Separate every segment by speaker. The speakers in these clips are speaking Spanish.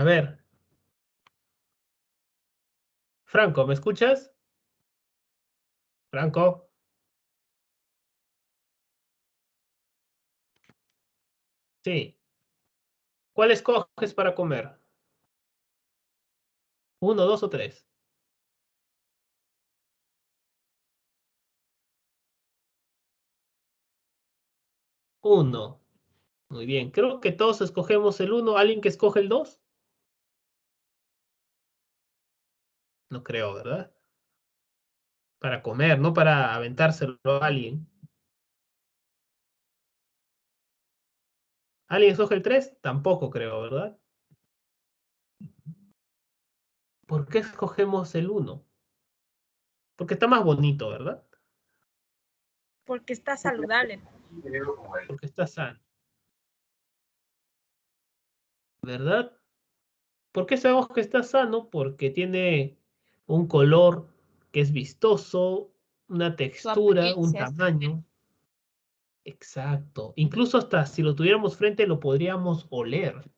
Speaker 1: A ver. Franco, ¿me escuchas? Franco. Sí. ¿Cuál escoges para comer? ¿Uno, dos o tres? Uno. Muy bien. Creo que todos escogemos el uno. ¿Alguien que escoge el dos? No creo, ¿verdad? Para comer, no para aventárselo a alguien. ¿Alguien escoge el tres? Tampoco creo, ¿verdad? ¿Por qué escogemos el uno? Porque está más bonito, ¿verdad?
Speaker 2: Porque está saludable.
Speaker 1: Porque está sano. ¿Verdad? ¿Por qué sabemos que está sano? Porque tiene un color que es vistoso, una
Speaker 2: Su
Speaker 1: textura, un
Speaker 2: apariencia.
Speaker 1: tamaño. Exacto. Incluso hasta si lo tuviéramos frente lo podríamos oler.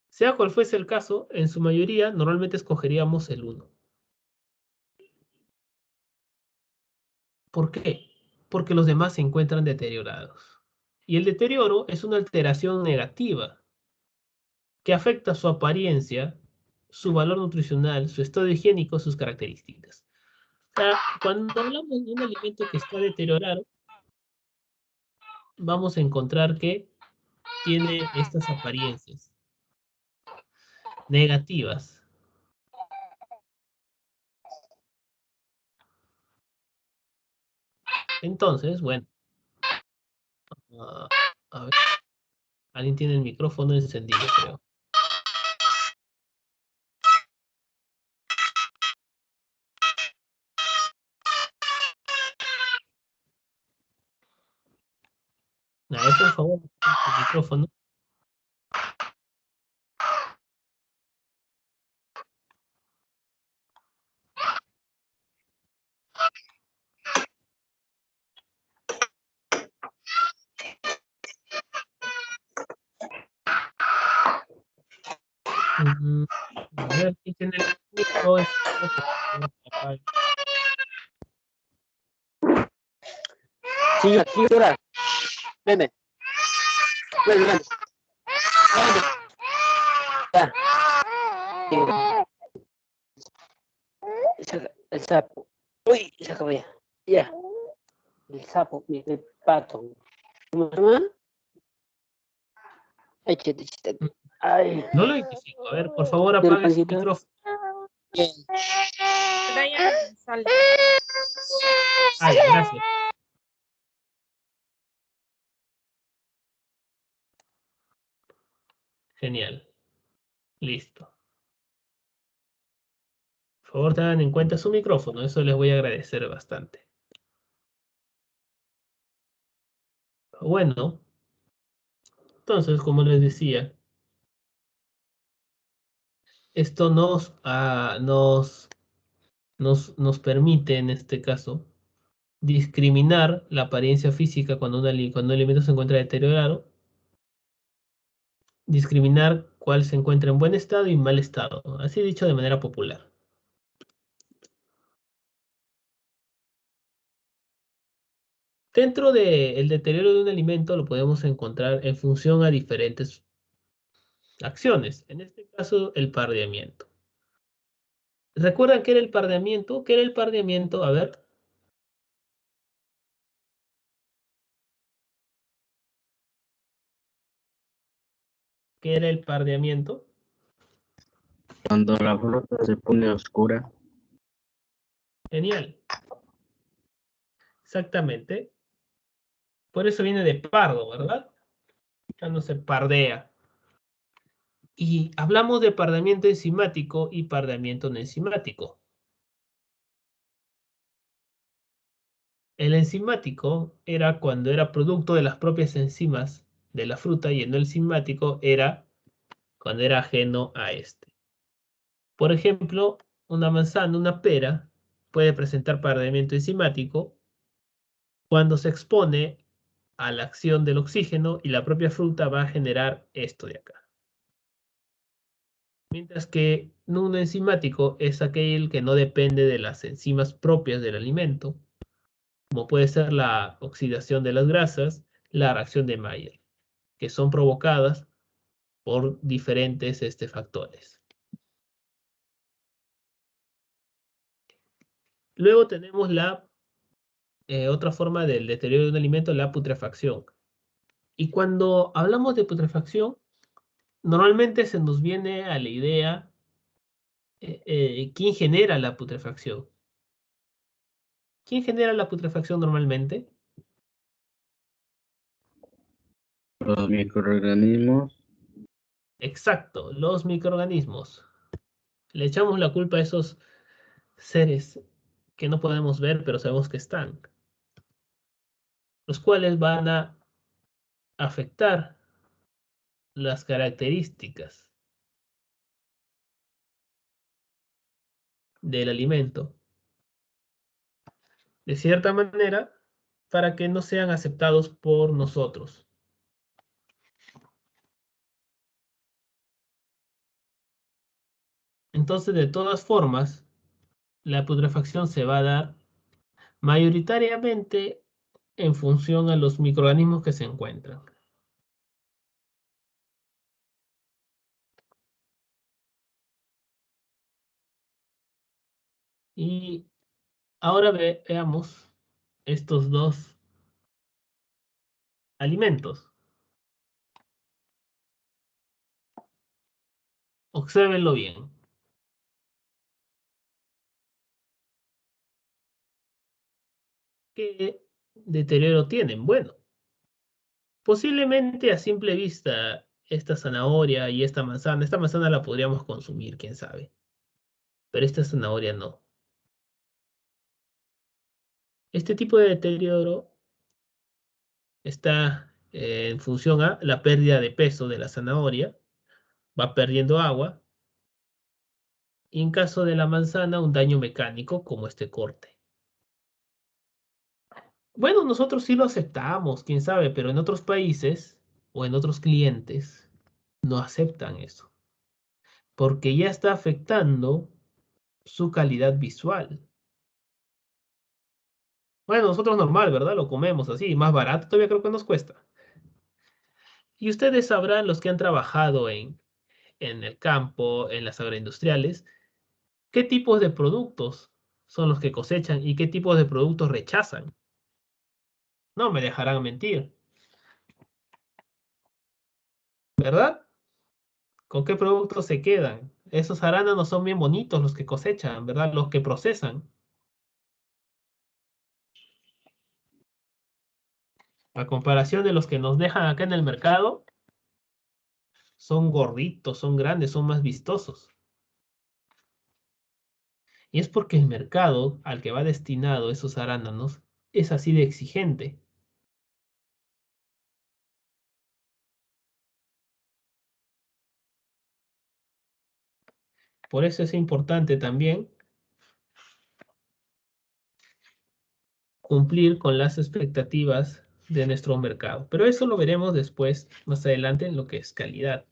Speaker 1: Sea cual fuese el caso, en su mayoría normalmente escogeríamos el uno. ¿Por qué? Porque los demás se encuentran deteriorados. Y el deterioro es una alteración negativa que afecta su apariencia, su valor nutricional, su estado higiénico, sus características. Cuando hablamos de un alimento que está deteriorado, vamos a encontrar que tiene estas apariencias negativas. Entonces, bueno, a ver, alguien tiene el micrófono encendido, creo. A ver, por favor, el micrófono. A ver, ¿quién tiene el micro?
Speaker 3: Sí, aquí ahora. Veme. Ven, ven. Ya. El sapo. Uy, sácame ya. Ya. El sapo, el pato. ¿Cómo se llama? Ay, chete, chete. Ay.
Speaker 1: No lo identifico. A ver, por favor,
Speaker 3: Del
Speaker 1: apague su
Speaker 3: pancito.
Speaker 1: micrófono.
Speaker 2: Brian González.
Speaker 1: Ah, ya, gracias. Genial. Listo. Por favor, tengan en cuenta su micrófono. Eso les voy a agradecer bastante. Bueno, entonces, como les decía, esto nos permite, en este caso, discriminar la apariencia física cuando un alimento se encuentra deteriorado, discriminar cuál se encuentra en buen estado y mal estado, así dicho de manera popular. Dentro del deterioro de un alimento lo podemos encontrar en función a diferentes acciones, en este caso el pardeamiento. ¿Recuerdan qué era el pardeamiento? ¿Qué era el pardeamiento? A ver. ¿Qué era el pardeamiento?
Speaker 3: Cuando la fruta se pone oscura.
Speaker 1: Genial. Exactamente. Por eso viene de pardo, ¿verdad? Cuando se pardea. Y hablamos de pardeamiento enzimático y pardeamiento no enzimático. El enzimático era cuando era producto de las propias enzimas de la fruta y el no enzimático era cuando era ajeno a este. Por ejemplo, una manzana, una pera, puede presentar pardeamiento enzimático cuando se expone a la acción del oxígeno y la propia fruta va a generar esto de acá. Mientras que un enzimático es aquel que no depende de las enzimas propias del alimento, como puede ser la oxidación de las grasas, la reacción de Maillard, que son provocadas por diferentes factores. Luego tenemos la otra forma del deterioro de un alimento, la putrefacción. Y cuando hablamos de putrefacción, normalmente se nos viene a la idea quién genera la putrefacción. ¿Quién genera la putrefacción normalmente?
Speaker 4: Los microorganismos.
Speaker 1: Exacto, los microorganismos. Le echamos la culpa a esos seres que no podemos ver, pero sabemos que están, los cuales van a afectar las características del alimento de cierta manera para que no sean aceptados por nosotros. Entonces, de todas formas, la putrefacción se va a dar mayoritariamente en función a los microorganismos que se encuentran. Y ahora veamos estos dos alimentos. Obsérvenlo bien. ¿Qué deterioro tienen? Bueno, posiblemente a simple vista esta zanahoria y esta manzana la podríamos consumir, quién sabe, pero esta zanahoria no. Este tipo de deterioro está en función a la pérdida de peso de la zanahoria, va perdiendo agua, y en caso de la manzana, un daño mecánico como este corte. Bueno, nosotros sí lo aceptamos, quién sabe, pero en otros países o en otros clientes no aceptan eso, porque ya está afectando su calidad visual. Bueno, nosotros normal, ¿verdad? Lo comemos así, más barato todavía creo que nos cuesta. Y ustedes sabrán, los que han trabajado en el campo, en las agroindustriales, qué tipos de productos son los que cosechan y qué tipos de productos rechazan. No me dejarán mentir, ¿verdad? ¿Con qué productos se quedan? Esos arándanos son bien bonitos los que cosechan, ¿verdad? Los que procesan. A comparación de los que nos dejan acá en el mercado, son gorditos, son grandes, son más vistosos. Y es porque el mercado al que va destinado esos arándanos es así de exigente. Por eso es importante también cumplir con las expectativas de nuestro mercado. Pero eso lo veremos después, más adelante, en lo que es calidad.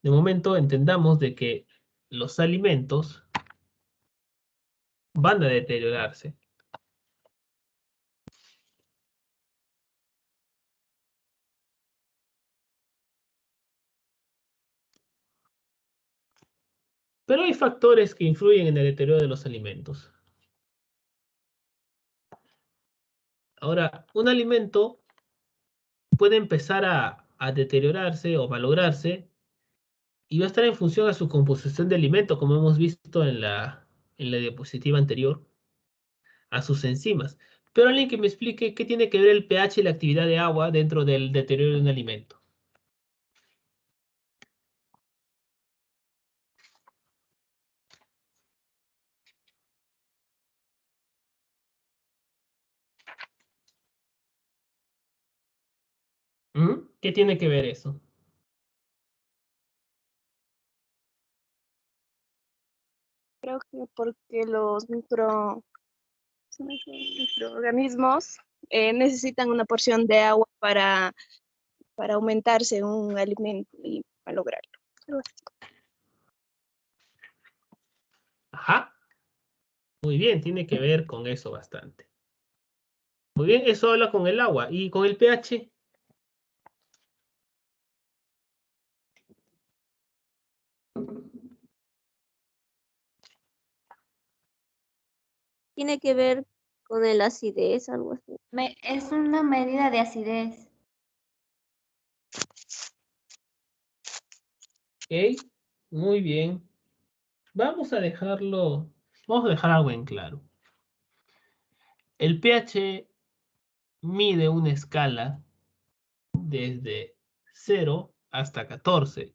Speaker 1: De momento entendamos de que los alimentos van a deteriorarse. Pero hay factores que influyen en el deterioro de los alimentos. Ahora, un alimento puede empezar a deteriorarse o malograrse y va a estar en función a su composición de alimento, como hemos visto en la diapositiva anterior, a sus enzimas. Pero alguien que me explique qué tiene que ver el pH y la actividad de agua dentro del deterioro de un alimento. ¿Mm? ¿Qué tiene que ver eso?
Speaker 2: Creo que porque los microorganismos
Speaker 5: necesitan una porción de agua para aumentarse un alimento y para lograrlo. Algo así.
Speaker 1: Ajá. Muy bien, tiene que ver con eso bastante. Muy bien, eso habla con el agua. ¿Y con el pH?
Speaker 6: Tiene que ver con el acidez, algo así.
Speaker 7: Es una medida de acidez.
Speaker 1: Ok, muy bien. Vamos a dejar algo en claro. El pH mide una escala desde 0 hasta 14,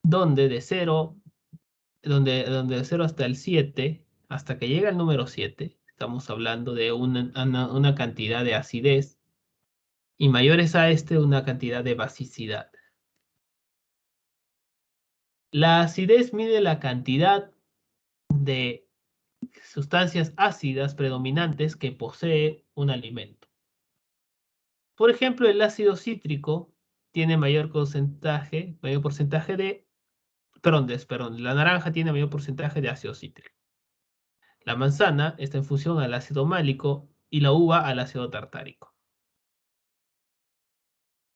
Speaker 1: donde de 0 hasta el 7, hasta que llega el número 7, estamos hablando de una cantidad de acidez, y mayores a una cantidad de basicidad. La acidez mide la cantidad de sustancias ácidas predominantes que posee un alimento. Por ejemplo, el ácido cítrico tiene mayor porcentaje de, la naranja tiene mayor porcentaje de ácido cítrico. La manzana está en función al ácido málico y la uva al ácido tartárico.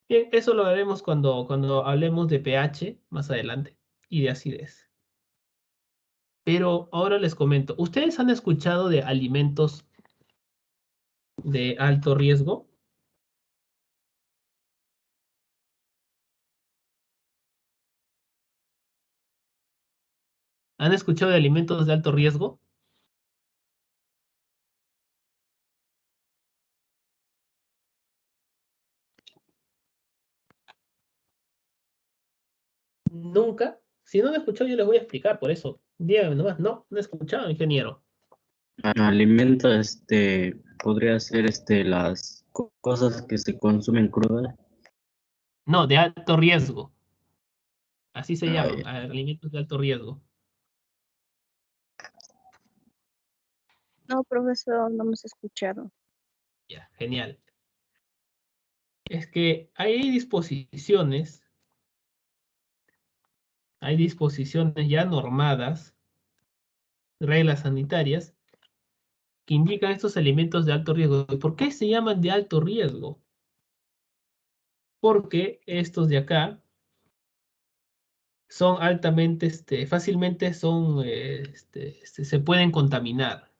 Speaker 1: Bien, eso lo veremos cuando hablemos de pH más adelante y de acidez. Pero ahora les comento, ¿ustedes han escuchado de alimentos de alto riesgo? ¿Han escuchado de alimentos de alto riesgo? Nunca. Si no han escuchado, yo les voy a explicar por eso. Díganme nomás, no he escuchado, ingeniero.
Speaker 4: Alimento, podría ser, las cosas que se consumen crudas.
Speaker 1: No, de alto riesgo. Así se
Speaker 4: Ah,
Speaker 1: llaman,
Speaker 4: ya.
Speaker 1: alimentos de alto riesgo.
Speaker 5: No, profesor, no hemos escuchado.
Speaker 1: Ya, genial. Es que hay disposiciones ya normadas, reglas sanitarias, que indican estos alimentos de alto riesgo. ¿Y por qué se llaman de alto riesgo? Porque estos de acá son altamente, fácilmente se pueden contaminar.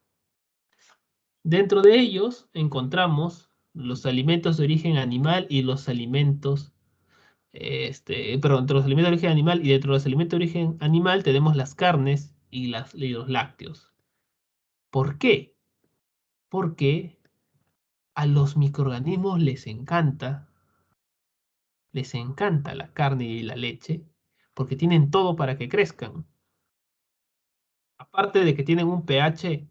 Speaker 1: Dentro de ellos encontramos los alimentos de origen animal y los alimentos, entre los alimentos de origen animal y dentro de los alimentos de origen animal tenemos las carnes y los lácteos. ¿Por qué? Porque a los microorganismos les encanta la carne y la leche, porque tienen todo para que crezcan. Aparte de que tienen un pH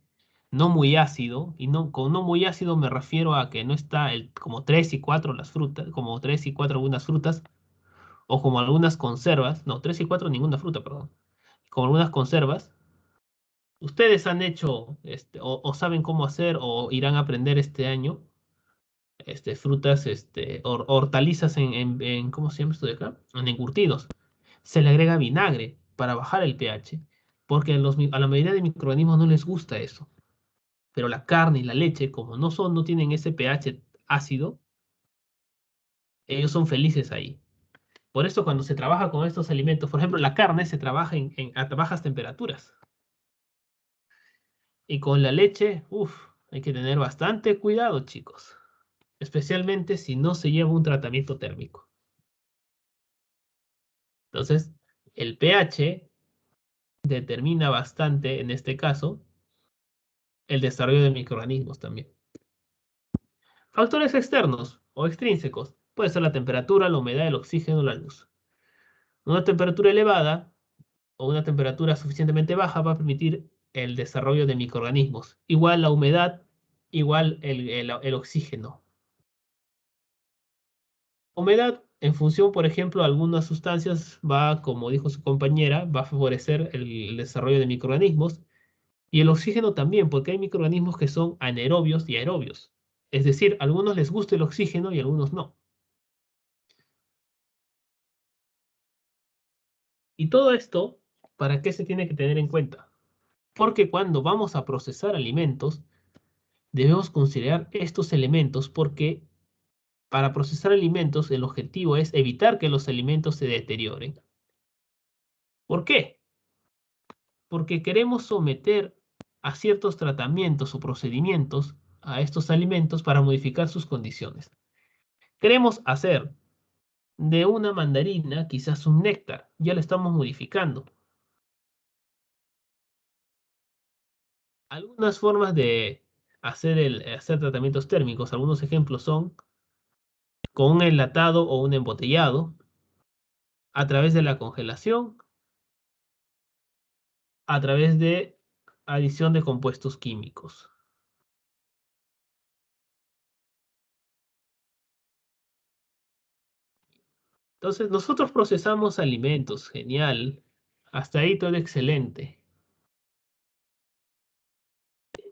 Speaker 1: no muy ácido, y con no muy ácido me refiero a que no está como 3 y 4 las frutas, como 3 y 4 algunas frutas, o como algunas conservas, no, 3 y 4 ninguna fruta, perdón, como algunas conservas. Ustedes han hecho, o saben cómo hacer, o irán a aprender este año, frutas, hortalizas ¿cómo se llama esto de acá? En encurtidos. Se le agrega vinagre para bajar el pH, porque a la mayoría de microorganismos no les gusta eso. Pero la carne y la leche, como no tienen ese pH ácido, ellos son felices ahí. Por eso cuando se trabaja con estos alimentos, por ejemplo, la carne se trabaja a bajas temperaturas. Y con la leche, hay que tener bastante cuidado, chicos. Especialmente si no se lleva un tratamiento térmico. Entonces, el pH determina bastante, en este caso, el desarrollo de microorganismos también. Factores externos o extrínsecos. Puede ser la temperatura, la humedad, el oxígeno, la luz. Una temperatura elevada o una temperatura suficientemente baja va a permitir el desarrollo de microorganismos. Igual la humedad, igual el oxígeno. Humedad, en función, por ejemplo, a algunas sustancias, como dijo su compañera, va a favorecer el desarrollo de microorganismos. Y el oxígeno también, porque hay microorganismos que son anaerobios y aerobios. Es decir, a algunos les gusta el oxígeno y a algunos no. Y todo esto, ¿para qué se tiene que tener en cuenta? Porque cuando vamos a procesar alimentos, debemos considerar estos elementos porque para procesar alimentos el objetivo es evitar que los alimentos se deterioren. ¿Por qué? Porque queremos someter a ciertos tratamientos o procedimientos a estos alimentos para modificar sus condiciones. Queremos hacer de una mandarina quizás un néctar, ya lo estamos modificando. Algunas formas de hacer tratamientos térmicos, algunos ejemplos son con un enlatado o un embotellado, a través de la congelación, a través de adición de compuestos químicos. Entonces, nosotros procesamos alimentos, genial. Hasta ahí todo excelente.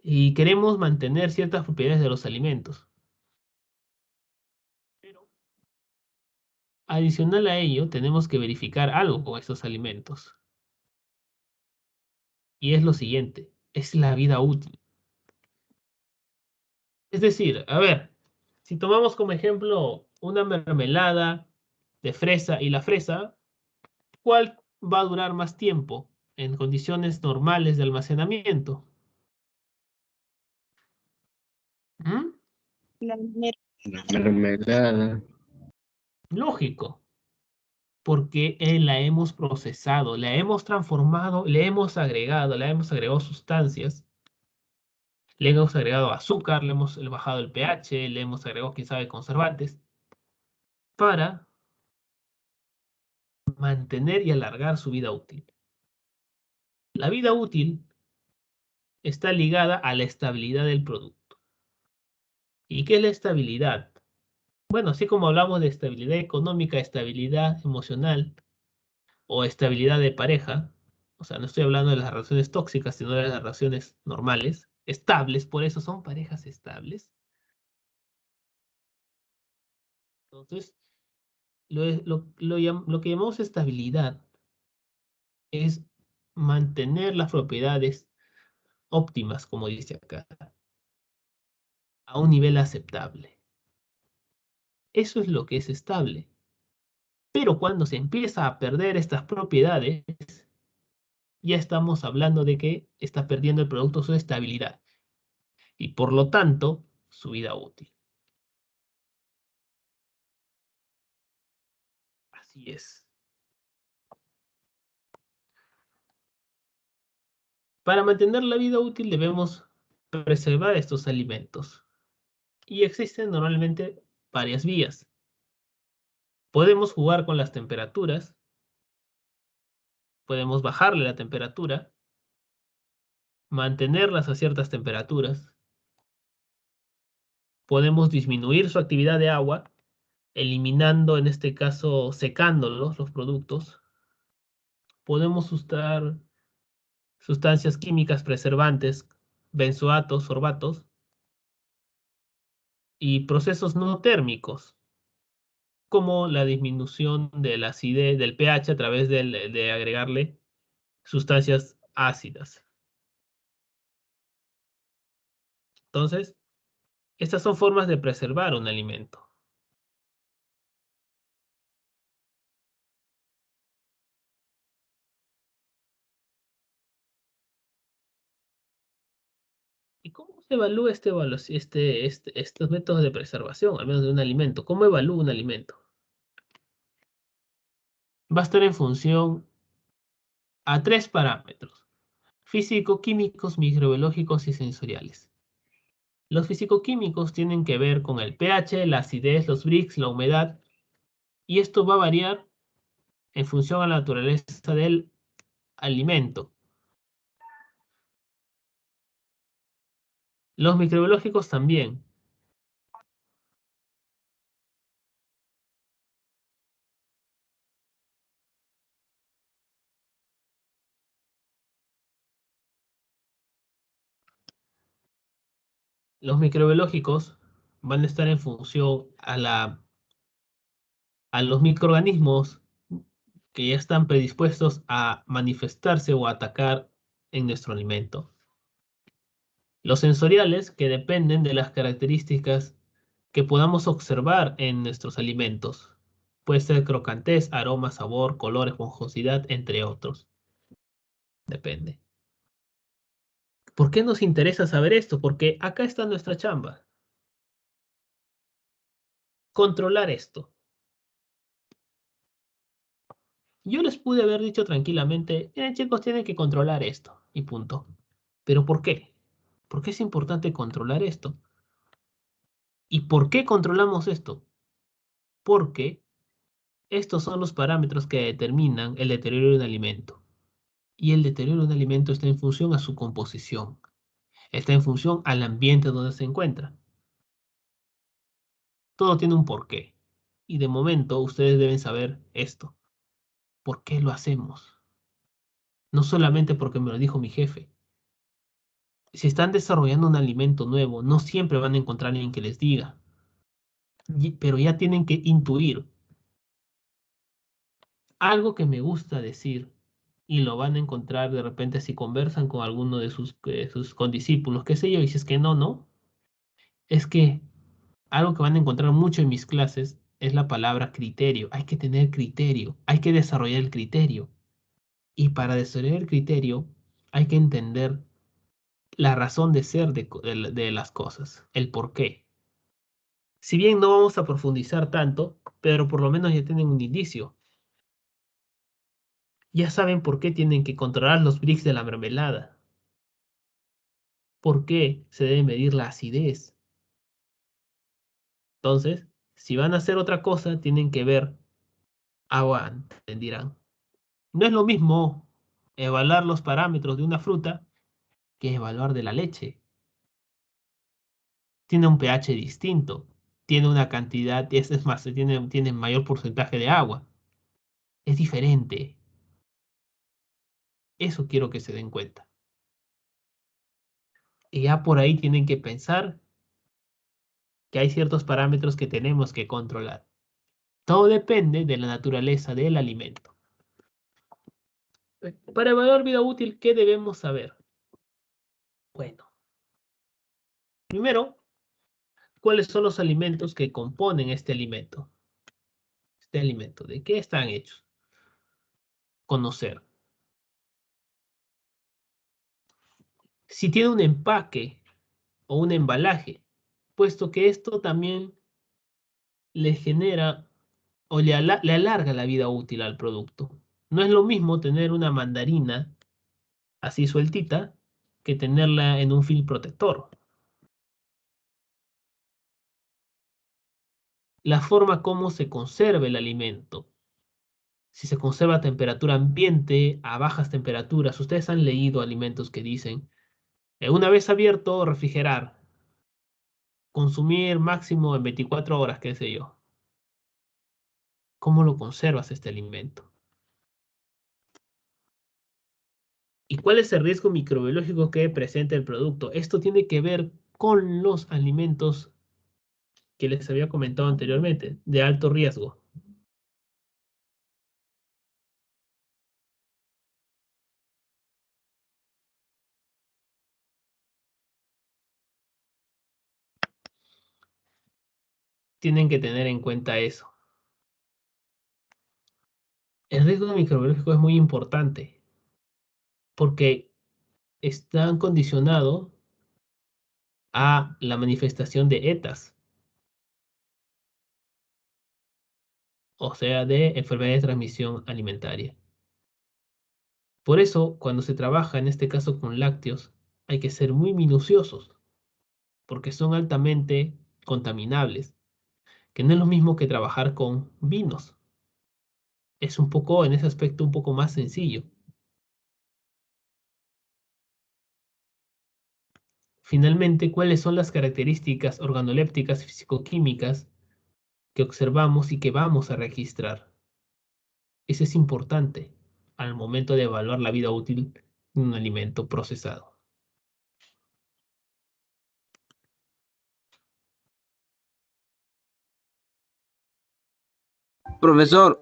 Speaker 1: Y queremos mantener ciertas propiedades de los alimentos. Pero, adicional a ello, tenemos que verificar algo con estos alimentos. Y es lo siguiente, es la vida útil. Es decir, a ver, si tomamos como ejemplo una mermelada de fresa y la fresa, ¿cuál va a durar más tiempo en condiciones normales de almacenamiento? ¿Mm?
Speaker 5: La mer-
Speaker 4: La mermelada.
Speaker 1: Lógico, porque la hemos procesado, la hemos transformado, le hemos agregado sustancias, le hemos agregado azúcar, le hemos bajado el pH, le hemos agregado, quién sabe, conservantes, para mantener y alargar su vida útil. La vida útil está ligada a la estabilidad del producto. ¿Y qué es la estabilidad? Bueno, así como hablamos de estabilidad económica, estabilidad emocional o estabilidad de pareja, o sea, no estoy hablando de las relaciones tóxicas, sino de las relaciones normales, estables, por eso son parejas estables. Entonces, lo que llamamos estabilidad es mantener las propiedades óptimas, como dice acá, a un nivel aceptable. Eso es lo que es estable. Pero cuando se empieza a perder estas propiedades, ya estamos hablando de que está perdiendo el producto su estabilidad y por lo tanto su vida útil. Así es. Para mantener la vida útil debemos preservar estos alimentos. Y existen normalmente varias vías. Podemos jugar con las temperaturas, podemos bajarle la temperatura, mantenerlas a ciertas temperaturas, podemos disminuir su actividad de agua, eliminando, en este caso, secándolos, los productos. Podemos usar sustancias químicas preservantes, benzoatos, sorbatos, y procesos no térmicos, como la disminución de la acidez del pH a través de agregarle sustancias ácidas. Entonces, estas son formas de preservar un alimento. ¿Y cómo se evalúa estos métodos de preservación, al menos de un alimento? ¿Cómo evalúa un alimento? Va a estar en función a tres parámetros: físico-químicos, microbiológicos y sensoriales. Los físico-químicos tienen que ver con el pH, la acidez, los Brix, la humedad, y esto va a variar en función a la naturaleza del alimento. Los microbiológicos también. Los microbiológicos van a estar en función a los microorganismos que ya están predispuestos a manifestarse o a atacar en nuestro alimento. Los sensoriales, que dependen de las características que podamos observar en nuestros alimentos. Puede ser crocantez, aroma, sabor, color, esponjosidad, entre otros. Depende. ¿Por qué nos interesa saber esto? Porque acá está nuestra chamba. Controlar esto. Yo les pude haber dicho tranquilamente, chicos, tienen que controlar esto, y punto. ¿Pero por qué? ¿Por qué es importante controlar esto? ¿Y por qué controlamos esto? Porque estos son los parámetros que determinan el deterioro de un alimento. Y el deterioro de un alimento está en función a su composición. Está en función al ambiente donde se encuentra. Todo tiene un porqué. Y de momento ustedes deben saber esto. ¿Por qué lo hacemos? No solamente porque me lo dijo mi jefe. Si están desarrollando un alimento nuevo, no siempre van a encontrar a alguien que les diga. Pero ya tienen que intuir. Algo que me gusta decir, y lo van a encontrar de repente si conversan con alguno de sus condiscípulos, qué sé yo, y si es que no, es que algo que van a encontrar mucho en mis clases es la palabra criterio. Hay que tener criterio, hay que desarrollar el criterio. Y para desarrollar el criterio hay que entender la razón de ser de las cosas, el por qué. Si bien no vamos a profundizar tanto, pero por lo menos ya tienen un indicio. Ya saben por qué tienen que controlar los Brix de la mermelada. ¿Por qué se debe medir la acidez? Entonces, si van a hacer otra cosa, tienen que ver agua, entenderán. No es lo mismo evaluar los parámetros de una fruta que evaluar de la leche. Tiene un pH distinto, tiene una cantidad, es más, tiene mayor porcentaje de agua. Es diferente. Eso quiero que se den cuenta. Y ya por ahí tienen que pensar que hay ciertos parámetros que tenemos que controlar. Todo depende de la naturaleza del alimento. Para evaluar vida útil, ¿qué debemos saber? Bueno, primero, ¿cuáles son los alimentos que componen este alimento? Este alimento, ¿de qué están hechos? Conocer. Si tiene un empaque o un embalaje, puesto que esto también le genera o le alarga la vida útil al producto. No es lo mismo tener una mandarina así sueltita que tenerla en un film protector. La forma como se conserva el alimento. Si se conserva a temperatura ambiente, a bajas temperaturas. Ustedes han leído alimentos que dicen, una vez abierto, refrigerar. Consumir máximo en 24 horas, qué sé yo. ¿Cómo lo conservas este alimento? ¿Y cuál es el riesgo microbiológico que presenta el producto? Esto tiene que ver con los alimentos que les había comentado anteriormente, de alto riesgo. Tienen que tener en cuenta eso. El riesgo microbiológico es muy importante porque están condicionados a la manifestación de ETAs, o sea, de enfermedades de transmisión alimentaria. Por eso, cuando se trabaja en este caso con lácteos, hay que ser muy minuciosos, porque son altamente contaminables, que no es lo mismo que trabajar con vinos. Es un poco, en ese aspecto, un poco más sencillo. Finalmente, ¿cuáles son las características organolépticas fisicoquímicas que observamos y que vamos a registrar? Eso es importante al momento de evaluar la vida útil de un alimento procesado.
Speaker 8: Profesor,